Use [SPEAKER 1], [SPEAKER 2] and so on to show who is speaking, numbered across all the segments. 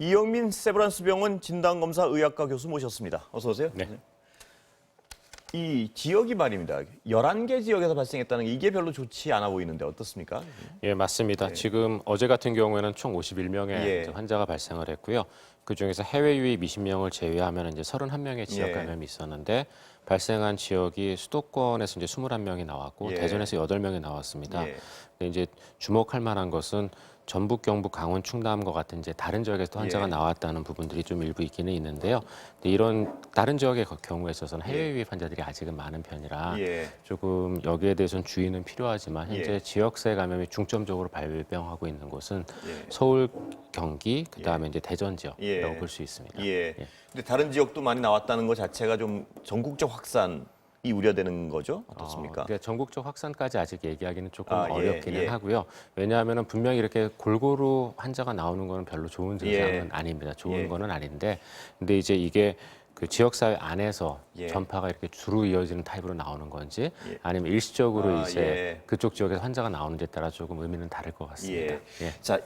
[SPEAKER 1] 이영민 세브란스 병원 진단검사 의학과 교수 모셨습니다. 어서 오세요.
[SPEAKER 2] 네.
[SPEAKER 1] 이 지역이 말입니다. 11개 지역에서 발생했다는 게 이게 별로 좋지 않아 보이는데 어떻습니까?
[SPEAKER 2] 예, 맞습니다. 지금 어제 같은 경우에는 총 51명의
[SPEAKER 1] 예.
[SPEAKER 2] 환자가 발생을 했고요. 그중에서 해외 유입 20명을 제외하면 이제 31명의 지역
[SPEAKER 1] 예.
[SPEAKER 2] 감염이 있었는데 발생한 지역이 수도권에서 이제 21명이 나왔고
[SPEAKER 1] 예.
[SPEAKER 2] 대전에서 8명이 나왔습니다.
[SPEAKER 1] 예.
[SPEAKER 2] 근데 이제 주목할 만한 것은 전북, 경북, 강원, 충남과 같은 이제 다른 지역에서 환자가
[SPEAKER 1] 예.
[SPEAKER 2] 나왔다는 부분들이 좀 일부 있기는 있는데요. 근데 이런 다른 지역의 경우에 있어서는 해외 유입 환자들이 아직은 많은 편이라
[SPEAKER 1] 예.
[SPEAKER 2] 조금 여기에 대해서는 주의는 필요하지만 현재
[SPEAKER 1] 예.
[SPEAKER 2] 지역세 감염이 중점적으로 발병하고 있는 곳은
[SPEAKER 1] 예.
[SPEAKER 2] 서울, 경기, 그다음에 이제 대전 지역이라고
[SPEAKER 1] 예.
[SPEAKER 2] 볼 수 있습니다.
[SPEAKER 1] 예. 근데 다른 지역도 많이 나왔다는 것 자체가 좀 전국적 확산이 우려되는 거죠? 어떻습니까?
[SPEAKER 2] 그러니까 전국적 확산까지 아직 얘기하기는 조금
[SPEAKER 1] 아, 예,
[SPEAKER 2] 어렵기는
[SPEAKER 1] 예.
[SPEAKER 2] 하고요. 왜냐하면 분명히 이렇게 골고루 환자가 나오는 거는 별로 좋은 증상은
[SPEAKER 1] 예.
[SPEAKER 2] 아닙니다. 좋은
[SPEAKER 1] 예.
[SPEAKER 2] 거는 아닌데, 근데 이제 이게 그 지역사회 안에서
[SPEAKER 1] 예.
[SPEAKER 2] 전파가 이렇게 주로 이어지는 타입으로 나오는 건지
[SPEAKER 1] 예.
[SPEAKER 2] 아니면 일시적으로
[SPEAKER 1] 아,
[SPEAKER 2] 이제
[SPEAKER 1] 예.
[SPEAKER 2] 그쪽 지역에서 환자가 나오는지에 따라 조금 의미는 다를 것 같습니다.
[SPEAKER 1] 예.
[SPEAKER 2] 예.
[SPEAKER 1] 자,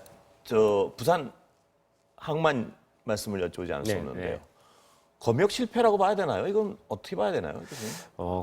[SPEAKER 1] 저 부산 항만 말씀을 여쭤보지 않을 수
[SPEAKER 2] 네,
[SPEAKER 1] 없는데요.
[SPEAKER 2] 네.
[SPEAKER 1] 검역 실패라고 봐야 되나요? 이건 어떻게 봐야 되나요? 교수님?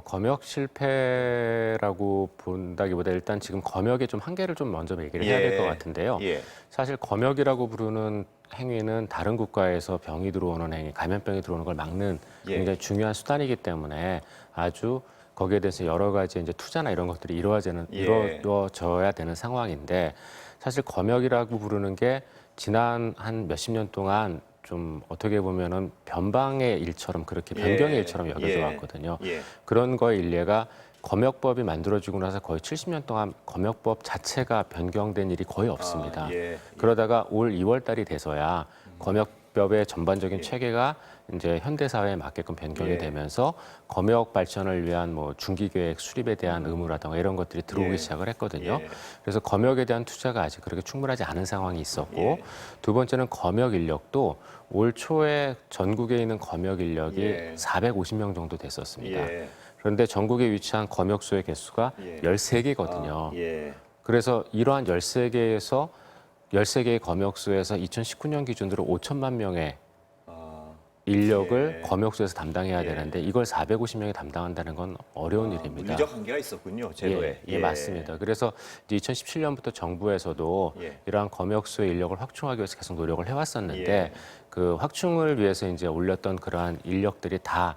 [SPEAKER 2] 검역 실패라고 본다기보다 일단 지금 검역의 좀 한계를 좀 먼저 얘기를 해야 될 것 같은데요.
[SPEAKER 1] 예.
[SPEAKER 2] 사실 검역이라고 부르는 행위는 다른 국가에서 병이 들어오는 행위, 감염병이 들어오는 걸 막는
[SPEAKER 1] 예.
[SPEAKER 2] 굉장히 중요한 수단이기 때문에 아주 거기에 대해서 여러 가지 이제 투자나 이런 것들이
[SPEAKER 1] 예.
[SPEAKER 2] 이루어져야 되는 상황인데 사실 검역이라고 부르는 게 지난 한 몇십 년 동안 좀 어떻게 보면은 변방의 일처럼 그렇게 변경의
[SPEAKER 1] 예.
[SPEAKER 2] 일처럼 여겨져
[SPEAKER 1] 예.
[SPEAKER 2] 왔거든요.
[SPEAKER 1] 예.
[SPEAKER 2] 그런 거의 일례가 검역법이 만들어지고 나서 거의 70년 동안 검역법 자체가 변경된 일이 거의 없습니다.
[SPEAKER 1] 아, 예.
[SPEAKER 2] 그러다가 올 2월 달이 돼서야 검역법의 전반적인 체계가 이제 현대 사회에 맞게끔 변경이
[SPEAKER 1] 예.
[SPEAKER 2] 되면서 검역 발전을 위한 뭐 중기 계획 수립에 대한 의무라든가 이런 것들이 들어오기
[SPEAKER 1] 예.
[SPEAKER 2] 시작을 했거든요.
[SPEAKER 1] 예.
[SPEAKER 2] 그래서 검역에 대한 투자가 아직 그렇게 충분하지 않은 상황이 있었고
[SPEAKER 1] 예.
[SPEAKER 2] 두 번째는 검역 인력도 올 초에 전국에 있는 검역 인력이
[SPEAKER 1] 예.
[SPEAKER 2] 450명 정도 됐었습니다.
[SPEAKER 1] 예.
[SPEAKER 2] 그런데 전국에 위치한 검역소의 개수가
[SPEAKER 1] 예.
[SPEAKER 2] 13개거든요.
[SPEAKER 1] 예.
[SPEAKER 2] 그래서 이러한 13개의 검역소에서 2019년 기준으로 5천만 명의
[SPEAKER 1] 아,
[SPEAKER 2] 인력을
[SPEAKER 1] 예.
[SPEAKER 2] 검역소에서 담당해야
[SPEAKER 1] 예.
[SPEAKER 2] 되는데 이걸 450명이 담당한다는 건 어려운 일입니다.
[SPEAKER 1] 물리적 한계가 있었군요, 제도에.
[SPEAKER 2] 예, 맞습니다. 그래서 이제 2017년부터 정부에서도
[SPEAKER 1] 예.
[SPEAKER 2] 이러한 검역소의 인력을 확충하기 위해서 계속 노력을 해왔었는데
[SPEAKER 1] 예.
[SPEAKER 2] 그 확충을 위해서 이제 올렸던 그러한 인력들이 다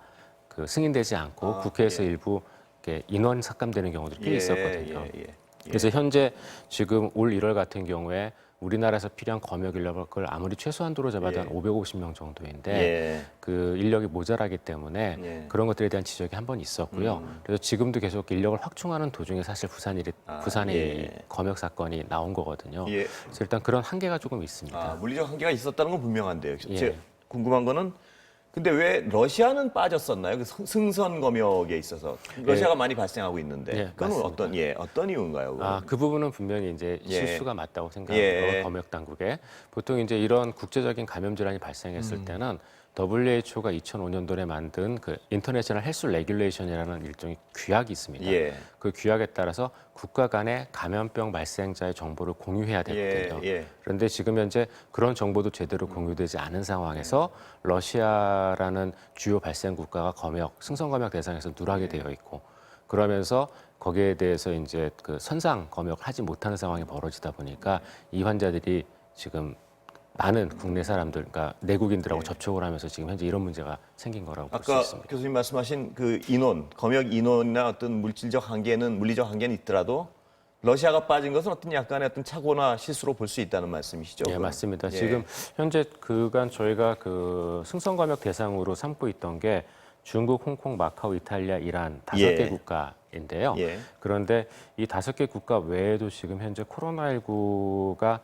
[SPEAKER 2] 그 승인되지 않고 국회에서
[SPEAKER 1] 예.
[SPEAKER 2] 일부 이렇게 인원 삭감되는 경우들이 꽤 있었거든요.
[SPEAKER 1] 예.
[SPEAKER 2] 그래서 현재 지금 올 1월 같은 경우에 우리나라에서 필요한 검역 인력을 그걸 아무리 최소한도로 잡아도 한 550명 정도인데
[SPEAKER 1] 예.
[SPEAKER 2] 그 인력이 모자라기 때문에
[SPEAKER 1] 예.
[SPEAKER 2] 그런 것들에 대한 지적이 한 번 있었고요. 그래서 지금도 계속 인력을 확충하는 도중에 사실 부산의
[SPEAKER 1] 예.
[SPEAKER 2] 검역 사건이 나온 거거든요.
[SPEAKER 1] 예.
[SPEAKER 2] 그래서 일단 그런 한계가 조금 있습니다.
[SPEAKER 1] 아, 물리적 한계가 있었다는 건 분명한데요.
[SPEAKER 2] 예.
[SPEAKER 1] 제가 궁금한 거는 근데 왜 러시아는 빠졌었나요? 그 승선 검역에 있어서 러시아가 많이 발생하고 있는데
[SPEAKER 2] 예,
[SPEAKER 1] 그건
[SPEAKER 2] 맞습니다.
[SPEAKER 1] 어떤 이유인가요? 그건?
[SPEAKER 2] 그 부분은 분명히 이제
[SPEAKER 1] 예.
[SPEAKER 2] 실수가 맞다고 생각하고
[SPEAKER 1] 예.
[SPEAKER 2] 검역 당국에 보통 이제 이런 국제적인 감염 질환이 발생했을 때는 WHO가 2005년도에 만든 그 인터내셔널 헬스 레귤레이션이라는 일종의 규약이 있습니다.
[SPEAKER 1] 예.
[SPEAKER 2] 그 규약에 따라서 국가 간의 감염병 발생자의 정보를 공유해야 되거든요.
[SPEAKER 1] 예.
[SPEAKER 2] 그런데 지금 현재 그런 정보도 제대로 공유되지 않은 상황에서 러시아라는 주요 발생 국가가 승선 검역 대상에서 누락이 되어 있고 그러면서 거기에 대해서 이제 그 선상 검역을 하지 못하는 상황이 벌어지다 보니까 이 환자들이 지금 많은 국내 사람들, 그러니까 내국인들하고 접촉을 하면서 지금 현재 이런 문제가 생긴 거라고 볼 수
[SPEAKER 1] 아까
[SPEAKER 2] 있습니다.
[SPEAKER 1] 교수님 말씀하신 그 검역 인원이나 어떤 물리적 한계는 있더라도 러시아가 빠진 것은 어떤 약간의 어떤 착오나 실수로 볼 수 있다는 말씀이시죠?
[SPEAKER 2] 예,
[SPEAKER 1] 그건?
[SPEAKER 2] 맞습니다.
[SPEAKER 1] 예.
[SPEAKER 2] 지금 현재 그간 저희가 그 승선 검역 대상으로 삼고 있던 게 중국, 홍콩, 마카오, 이탈리아, 이란 5개
[SPEAKER 1] 예.
[SPEAKER 2] 국가인데요.
[SPEAKER 1] 예.
[SPEAKER 2] 그런데 이 5개 국가 외에도 지금 현재 코로나19가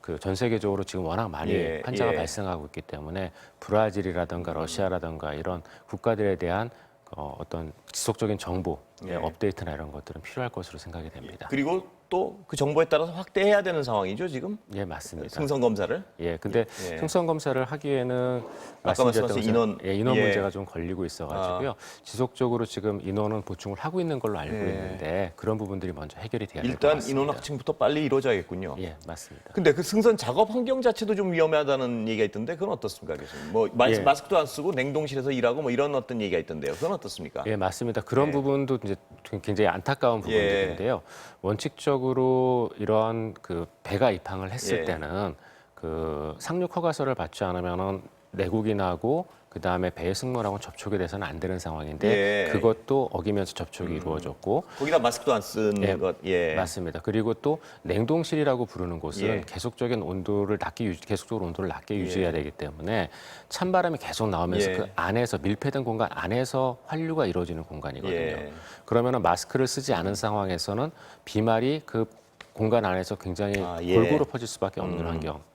[SPEAKER 2] 그 전 세계적으로 지금 워낙 많이
[SPEAKER 1] 예,
[SPEAKER 2] 환자가
[SPEAKER 1] 예.
[SPEAKER 2] 발생하고 있기 때문에 브라질이라든가 러시아라든가 이런 국가들에 대한 어떤 지속적인 정보의
[SPEAKER 1] 예.
[SPEAKER 2] 업데이트나 이런 것들은 필요할 것으로 생각이 됩니다.
[SPEAKER 1] 그리고 또 그 정보에 따라서 확대해야 되는 상황이죠, 지금?
[SPEAKER 2] 예, 맞습니다.
[SPEAKER 1] 승선 검사를.
[SPEAKER 2] 예, 근데
[SPEAKER 1] 예.
[SPEAKER 2] 승선 검사를 하기에는
[SPEAKER 1] 아까 말씀하신
[SPEAKER 2] 인원
[SPEAKER 1] 예.
[SPEAKER 2] 문제가 좀 걸리고 있어가지고요. 지속적으로 지금 인원은 보충을 하고 있는 걸로 알고
[SPEAKER 1] 예.
[SPEAKER 2] 있는데 그런 부분들이 먼저 해결이 돼야 될 것
[SPEAKER 1] 일단
[SPEAKER 2] 같습니다.
[SPEAKER 1] 인원 확충부터 빨리 이루어져야겠군요.
[SPEAKER 2] 예, 맞습니다.
[SPEAKER 1] 근데 그 승선 작업 환경 자체도 좀 위험하다는 얘기가 있던데 그건 어떻습니까, 교수님? 뭐
[SPEAKER 2] 예.
[SPEAKER 1] 마스크도 안 쓰고 냉동실에서 일하고 뭐 이런 어떤 얘기가 있던데요. 그건 어떻습니까?
[SPEAKER 2] 예, 맞습니다. 그런
[SPEAKER 1] 예.
[SPEAKER 2] 부분도 이제 굉장히 안타까운 부분들인데요. 원칙적으로 이런 그 배가 입항을 했을
[SPEAKER 1] 예.
[SPEAKER 2] 때는 그 상륙 허가서를 받지 않으면은 내국인하고 그 다음에 배의 승무원하고 접촉에 대해서는 안 되는 상황인데
[SPEAKER 1] 예.
[SPEAKER 2] 그것도 어기면서 접촉이 이루어졌고
[SPEAKER 1] 거기다 마스크도 안 쓴
[SPEAKER 2] 예,
[SPEAKER 1] 것. 예.
[SPEAKER 2] 맞습니다. 그리고 또 냉동실이라고 부르는 곳은
[SPEAKER 1] 예.
[SPEAKER 2] 계속적으로 온도를 낮게 유지해야 되기 때문에 찬바람이 계속 나오면서
[SPEAKER 1] 예.
[SPEAKER 2] 그 안에서 밀폐된 공간 안에서 환류가 이루어지는 공간이거든요.
[SPEAKER 1] 예.
[SPEAKER 2] 그러면은 마스크를 쓰지 않은 상황에서는 비말이 그 공간 안에서 굉장히
[SPEAKER 1] 예.
[SPEAKER 2] 골고루 퍼질 수밖에 없는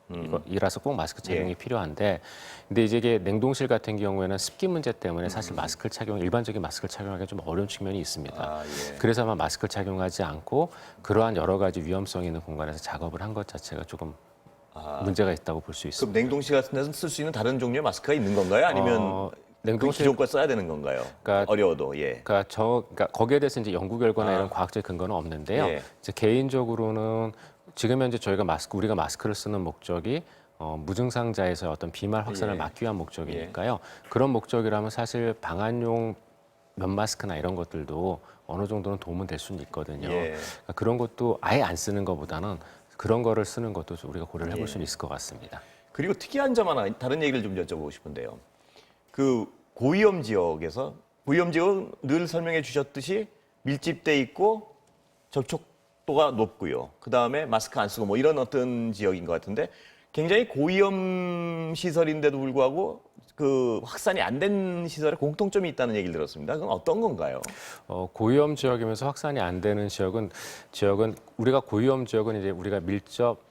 [SPEAKER 2] 환경이라서 꼭 마스크 착용이 필요한데, 근데 이게 냉동실 같은 경우에는 습기 문제 때문에 사실 일반적인 마스크를 착용하기가 좀 어려운 측면이 있습니다.
[SPEAKER 1] 예.
[SPEAKER 2] 그래서 아마 마스크를 착용하지 않고 그러한 여러 가지 위험성 있는 공간에서 작업을 한 것 자체가 조금 문제가 있다고 볼 수
[SPEAKER 1] 그럼
[SPEAKER 2] 있습니다.
[SPEAKER 1] 냉동실 같은 데서 쓸 수 있는 다른 종류의 마스크가 있는 건가요? 아니면 그
[SPEAKER 2] 냉동실
[SPEAKER 1] 기존 걸 써야 되는 건가요?
[SPEAKER 2] 그러니까
[SPEAKER 1] 어려워도. 예.
[SPEAKER 2] 그러니까 거기에 대해서 이제 연구 결과나 이런 과학적 근거는 없는데요.
[SPEAKER 1] 예.
[SPEAKER 2] 이제 개인적으로는 지금 현재 우리가 마스크를 쓰는 목적이 무증상자에서 어떤 비말 확산을
[SPEAKER 1] 예.
[SPEAKER 2] 막기 위한 목적이니까요. 그런 목적이라면 사실 방한용 면 마스크나 이런 것들도 어느 정도는 도움은 될 수는 있거든요.
[SPEAKER 1] 예.
[SPEAKER 2] 그러니까 그런 것도 아예 안 쓰는 것보다는 그런 거를 쓰는 것도 좀 우리가 고려를 해볼 수는 있을 것 같습니다.
[SPEAKER 1] 그리고 특이한 점 하나 다른 얘기를 좀 여쭤보고 싶은데요. 그 고위험 지역에서 고위험 지역은 늘 설명해 주셨듯이 밀집돼 있고 접촉도가 높고요. 그 다음에 마스크 안 쓰고 뭐 이런 어떤 지역인 것 같은데 굉장히 고위험 시설인데도 불구하고 그 확산이 안 된 시설에 공통점이 있다는 얘기를 들었습니다. 그건 어떤 건가요?
[SPEAKER 2] 고위험 지역이면서 확산이 안 되는 지역은 우리가 고위험 지역은 이제 우리가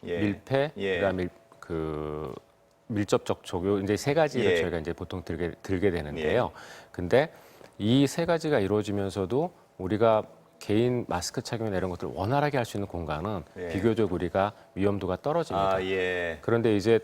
[SPEAKER 1] 예.
[SPEAKER 2] 밀폐,
[SPEAKER 1] 예.
[SPEAKER 2] 그다음에 밀접 접촉 요 이제 세 가지를
[SPEAKER 1] 예.
[SPEAKER 2] 저희가 이제 보통 들게 되는데요. 근데 이 세 가지가 이루어지면서도 우리가 개인 마스크 착용이나 이런 것들을 원활하게 할 수 있는 공간은
[SPEAKER 1] 예.
[SPEAKER 2] 비교적 우리가 위험도가 떨어집니다.
[SPEAKER 1] 예.
[SPEAKER 2] 그런데 이제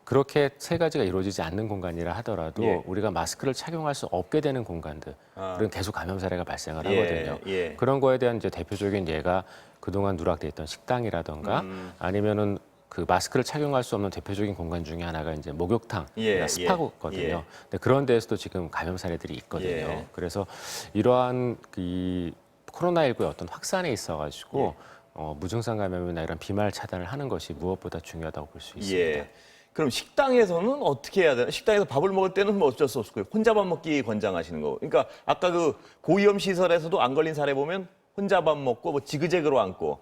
[SPEAKER 2] 그렇게 세 가지가 이루어지지 않는 공간이라 하더라도
[SPEAKER 1] 예.
[SPEAKER 2] 우리가 마스크를 착용할 수 없게 되는 공간들, 그런 계속 감염 사례가 발생을
[SPEAKER 1] 예,
[SPEAKER 2] 하거든요.
[SPEAKER 1] 예.
[SPEAKER 2] 그런 거에 대한 이제 대표적인 예가 그동안 누락돼 있던 식당이라던가 아니면은 그 마스크를 착용할 수 없는 대표적인 공간 중에 하나가 이제 목욕탕이나
[SPEAKER 1] 예,
[SPEAKER 2] 스파거든요.
[SPEAKER 1] 예.
[SPEAKER 2] 근데 그런 데에서도 지금 감염 사례들이 있거든요.
[SPEAKER 1] 예.
[SPEAKER 2] 그래서 이러한 이 코로나19의 어떤 확산에 있어가지고 무증상 감염이나 이런 비말 차단을 하는 것이 무엇보다 중요하다고 볼 수 있습니다.
[SPEAKER 1] 예. 그럼 식당에서는 어떻게 해야 되나? 식당에서 밥을 먹을 때는 뭐 어쩔 수 없고요. 혼자 밥 먹기 권장하시는 거. 그러니까 아까 그 고위험 시설에서도 안 걸린 사례 보면 혼자 밥 먹고 뭐 지그재그로 앉고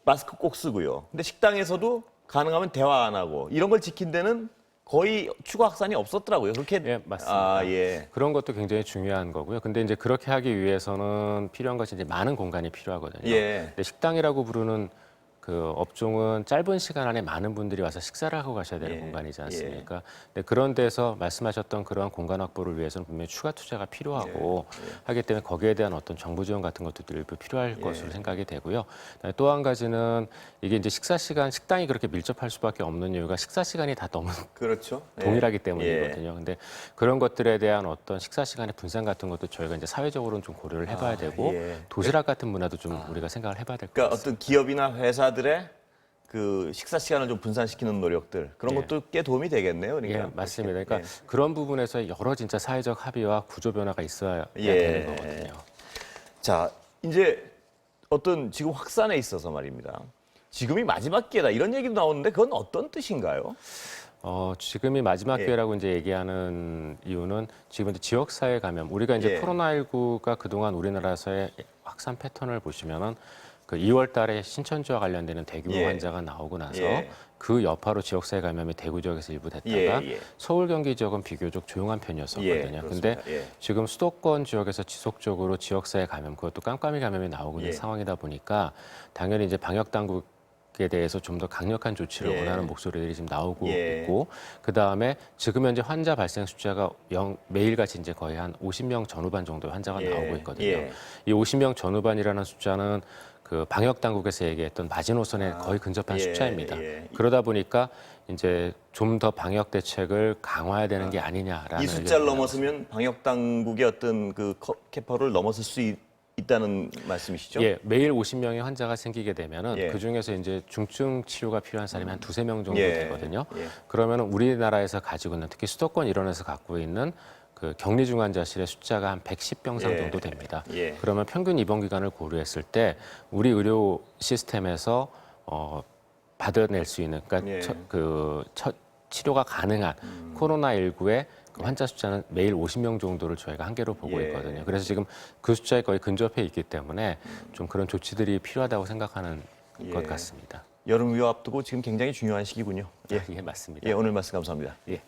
[SPEAKER 1] 마스크 꼭 쓰고요. 근데 식당에서도 가능하면 대화 안 하고 이런 걸 지킨 데는 거의 추가 확산이 없었더라고요. 그렇게
[SPEAKER 2] 예, 맞습니다.
[SPEAKER 1] 예.
[SPEAKER 2] 그런 것도 굉장히 중요한 거고요. 근데 이제 그렇게 하기 위해서는 필요한 것이 이제 많은 공간이 필요하거든요.
[SPEAKER 1] 예.
[SPEAKER 2] 근데 식당이라고 부르는 그 업종은 짧은 시간 안에 많은 분들이 와서 식사를 하고 가셔야 되는
[SPEAKER 1] 예.
[SPEAKER 2] 공간이지 않습니까? 근데 그런 데서 말씀하셨던 그러한 공간 확보를 위해서는 분명히 추가 투자가 필요하고 하기 때문에 거기에 대한 어떤 정부 지원 같은 것도 일부 필요할 것으로 생각이 되고요. 또 한 가지는 이게 이제 식당이 그렇게 밀접할 수밖에 없는 이유가 식사 시간이 다 너무
[SPEAKER 1] 그렇죠.
[SPEAKER 2] 동일하기 때문이거든요. 근데 그런 것들에 대한 어떤 식사 시간의 분산 같은 것도 저희가 이제 사회적으로는 좀 고려를 해봐야 되고
[SPEAKER 1] 예.
[SPEAKER 2] 도시락 같은 문화도 좀 우리가 생각을 해봐야 될 것
[SPEAKER 1] 그러니까
[SPEAKER 2] 같습니다.
[SPEAKER 1] 어떤 기업이나 회사들의 그 식사 시간을 좀 분산시키는 노력들 그런
[SPEAKER 2] 예.
[SPEAKER 1] 것도 꽤 도움이 되겠네요. 그러니까.
[SPEAKER 2] 예, 맞습니다. 그러니까
[SPEAKER 1] 예.
[SPEAKER 2] 그런 부분에서 여러 진짜 사회적 합의와 구조 변화가 있어야
[SPEAKER 1] 예.
[SPEAKER 2] 되는 거거든요.
[SPEAKER 1] 자, 이제 어떤 지금 확산에 있어서 말입니다. 지금이 마지막 기회다 이런 얘기도 나오는데 그건 어떤 뜻인가요?
[SPEAKER 2] 지금이 마지막
[SPEAKER 1] 예.
[SPEAKER 2] 기회라고 이제 얘기하는 이유는 지금 이제 지역사회 감염, 우리가 이제
[SPEAKER 1] 예.
[SPEAKER 2] 코로나19가 그동안 우리나라에서의 확산 패턴을 보시면은 그 2월 달에 신천지와 관련되는 대규모
[SPEAKER 1] 예.
[SPEAKER 2] 환자가 나오고 나서
[SPEAKER 1] 예.
[SPEAKER 2] 그 여파로 지역사회 감염이 대구 지역에서 일부 됐다가
[SPEAKER 1] 예.
[SPEAKER 2] 서울 경기 지역은 비교적 조용한 편이었었거든요.
[SPEAKER 1] 예,
[SPEAKER 2] 근데
[SPEAKER 1] 그렇습니다. 예.
[SPEAKER 2] 지금 수도권 지역에서 지속적으로 지역사회 감염, 그것도 깜깜이 감염이 나오고 있는
[SPEAKER 1] 예.
[SPEAKER 2] 상황이다 보니까 당연히 이제 방역 당국이 대해서 좀 더 강력한 조치를
[SPEAKER 1] 예.
[SPEAKER 2] 원하는 목소리들이 지금 나오고
[SPEAKER 1] 예.
[SPEAKER 2] 있고, 그 다음에 지금 현재 환자 발생 숫자가 매일같이 이제 거의 한 50명 전후반 정도의 환자가
[SPEAKER 1] 예.
[SPEAKER 2] 나오고 있거든요.
[SPEAKER 1] 예.
[SPEAKER 2] 이 50명 전후반이라는 숫자는 그 방역 당국에서 얘기했던 마지노선에 거의 근접한
[SPEAKER 1] 예,
[SPEAKER 2] 숫자입니다.
[SPEAKER 1] 예.
[SPEAKER 2] 그러다 보니까 이제 좀 더 방역 대책을 강화해야 되는 게 아니냐라는
[SPEAKER 1] 이 숫자를
[SPEAKER 2] 의견이
[SPEAKER 1] 넘어서면 방역 당국의 어떤 그 캐퍼를 넘어설 수 있다는 말씀이시죠?
[SPEAKER 2] 예, 매일 50명의 환자가 생기게 되면은
[SPEAKER 1] 예.
[SPEAKER 2] 그 중에서 이제 중증 치료가 필요한 사람이 한 두세 명 정도
[SPEAKER 1] 예.
[SPEAKER 2] 되거든요.
[SPEAKER 1] 예.
[SPEAKER 2] 그러면 우리나라에서 가지고 있는 특히 수도권 일원에서 갖고 있는 그 격리 중환자실의 숫자가 한 110병상
[SPEAKER 1] 예.
[SPEAKER 2] 정도 됩니다.
[SPEAKER 1] 예.
[SPEAKER 2] 그러면 평균 입원 기간을 고려했을 때 우리 의료 시스템에서 받아낼 수 있는 그러니까
[SPEAKER 1] 예.
[SPEAKER 2] 첫 치료가 가능한 코로나19의 그 환자 숫자는 매일 50명 정도를 저희가 한계로 보고
[SPEAKER 1] 예.
[SPEAKER 2] 있거든요. 그래서 지금 그 숫자에 거의 근접해 있기 때문에 좀 그런 조치들이 필요하다고 생각하는
[SPEAKER 1] 예.
[SPEAKER 2] 것 같습니다.
[SPEAKER 1] 여름 휴가 앞두고 지금 굉장히 중요한 시기군요. 예.
[SPEAKER 2] 예, 맞습니다.
[SPEAKER 1] 예, 오늘 말씀 감사합니다.
[SPEAKER 2] 예.